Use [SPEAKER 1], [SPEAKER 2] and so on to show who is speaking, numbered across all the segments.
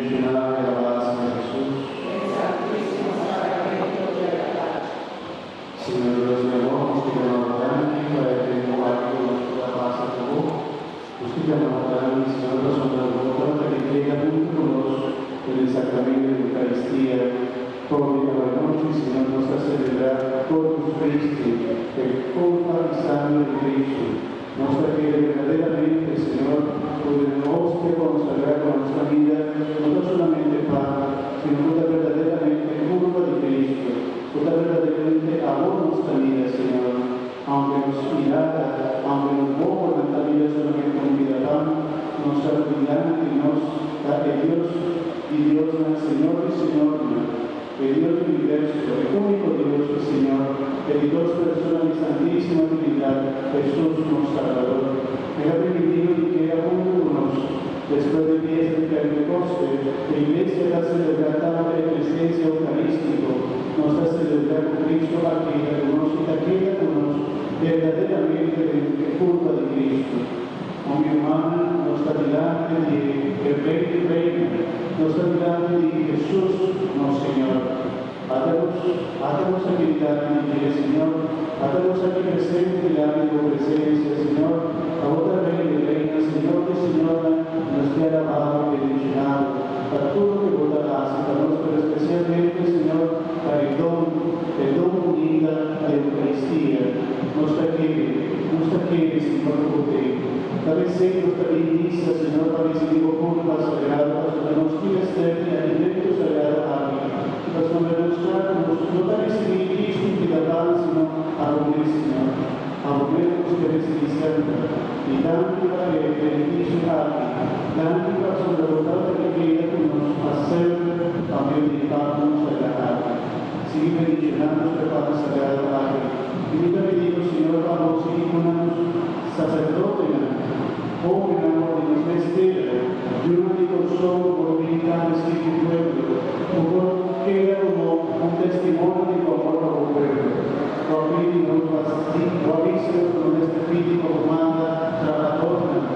[SPEAKER 1] bendicionada y alabada sea Jesús. Señor Dios de amor, nos quitamos grande, para que no vaya nuestra paz a tu voz. Nos quitamos grande, Señor, la sombra de boca, para que llegue junto con nosotros en el sacramento de la Eucaristía. Por la noche, Señor, nos hace celebrar por Cristo, el cuerpo y sangre de Cristo. Nos que verdaderamente, Señor, podemos consagrar con nuestra vida, no solamente pan, sino toda verdaderamente curva de Cristo, toda verdaderamente amor nuestra vida, Señor. Aunque nos mirara, aunque nos ponga nuestra vida solamente con vida pan, nos olvidamos que nos da que Dios y Dios es el Señor y Señor, el Dios del universo, el único Dios y Señor, el Dios personal y santísima Trinidad, Jesús nuestro Salvador. Me ha permitido y que algunos, después de días de Pentecostés, la Iglesia ha celebrado la presencia eucarística, nos ha celebrado Cristo aquí, que aquella que nos verdaderamente de culpa de Cristo. Oh, mi hermana, nos está delante de Rey de Reina, nos está delante de Jesús, nuestro Señor. Hacemos aquí delante de Señor, hacemos aquí presente delante de tu presencia, Señor. A otra Rey de Reina, Señor de Señora, nos te alabado y bendicionado para todo lo que vos darás, para nosotros especialmente, Señor, para el don unida de Eucaristía. Nos requiere, Señor, por ti. Cada vez nuestra misa, Señor, para recibir culpa sagrada, para nos fiestas y alimento sagrado a mí. Para demostrar no para recibir Cristo y la sino a morir, Señor. A morir los que recibí siempre. Y tanto para el beneficio a mí, tanto para sobre la voluntad que quiera que nos hacer también dedicarnos a la carne. Sigue bendicionando nuestra Padre Sagrado Padre. Y yo te digo, Señor, vamos a seguir con sacerdote, joven amor de los mesteros, yo no digo solo por militantes y tu pueblo, como queda como un testimonio de tu amor a tu pueblo. Tu amigo nos va a asistir, tu aviso con este espíritu manda trabajadora.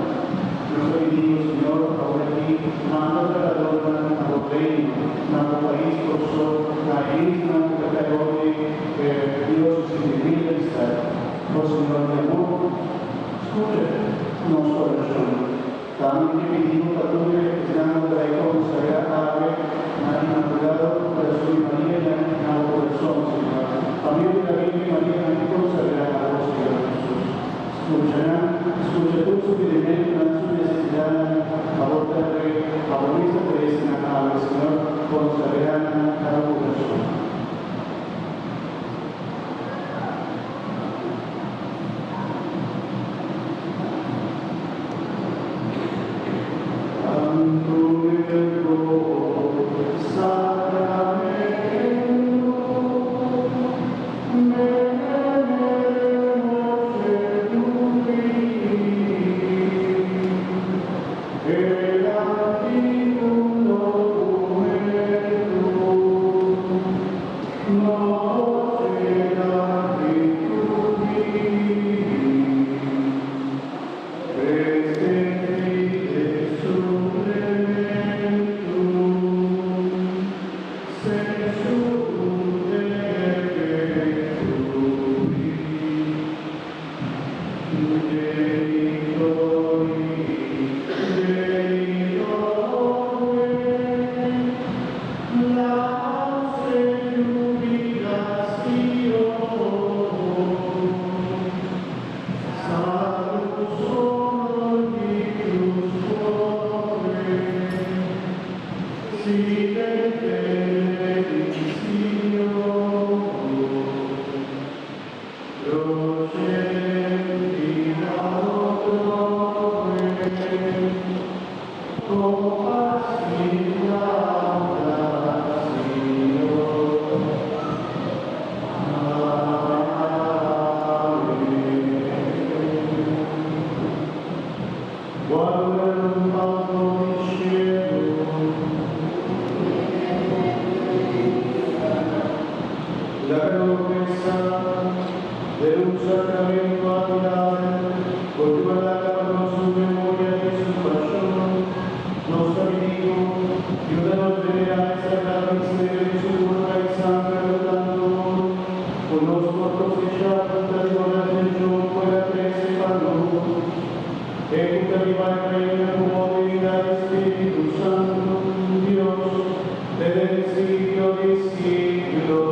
[SPEAKER 1] Yo soy Dios, Señor, ahora aquí, manda trabajadora a tu reino, a tu país, por so, a isla, a tu Dios, sin vivir estar. Oh Señor de amor, nuestro corazón. También te pedimos a tu cristiano de la consagrada Ave, María Inmaculada, Corazón y María, en el corazón, Señor. También de la Virgen María, en el consagrada, Señor Jesús. Escucha tu suficientemente su necesidad, a otra vez, a bonita presencia, al Señor, consagrada a tu corazón. Dios venga viva y reina como venga el Espíritu Santo, Dios, desde el siglo de siglos.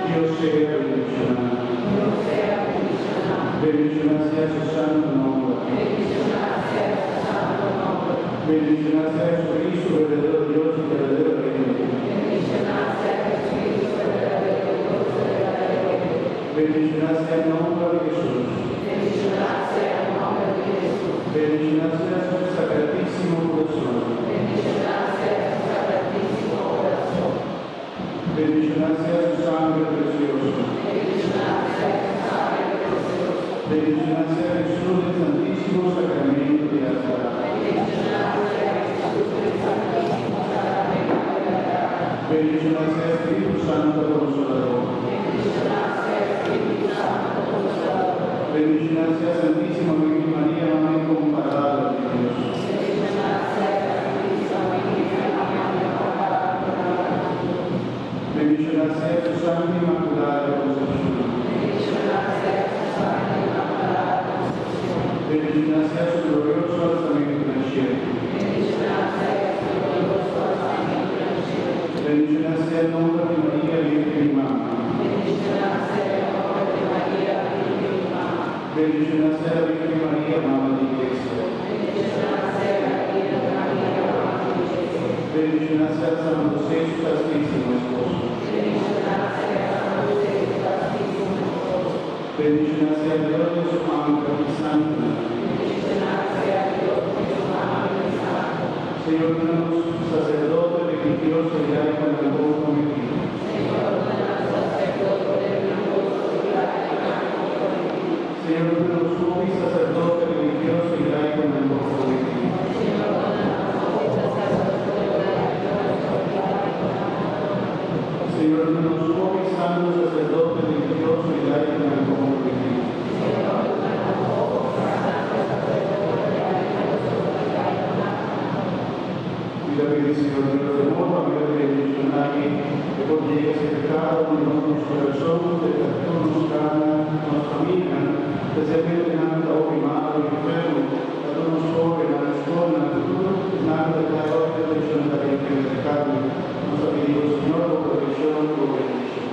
[SPEAKER 1] Dios sea bendicionado. Bendicionado sea su santo nombre. Bendicionado sea Jesucristo, verdadero Dios y verdadero reino. Bendicionado sea el nombre de Jesús. Bendicionado sea su sacratísimo corazón. Bendicionado sea su sangre preciosa. Bendicionado sea Jesús del Santísimo Sacramento de Alcalá. Bendicionado sea Espíritu Santo Consolador. Bendicionado sea Santísima Virgen María, Madre incomparable de Dios. Bendicionado sea su Santa Inmaculada Concepción. Bendicionado sea su glorioso alzamiento del cielo. Bendicionado sea el nombre de María, Virgen y Mamá. Bendicionado sea la Virgen María, Mamá de Iglesia. Bendicionado sea San José, su castísimo esposo. Bendicionado sea Dios de su ángel y santo. Señor, danos sacerdote religioso y laico en el amor cometido. Señor, danos un sacerdote religioso y laico en el amor cometido. Señor, danos un santo sacerdote religioso y laico en el amor cometido. Y la bendición de los demás, a Dios bendicionare, que contiene ese pecado en nuestros corazones, de que todos nos gana, nos camina, especialmente en la obra y enfermo, a todos nos sobre la escuela, nada de cada hora de bendición de la Virgen del Carmen, nos ha pedido Señor, por protección, por bendición.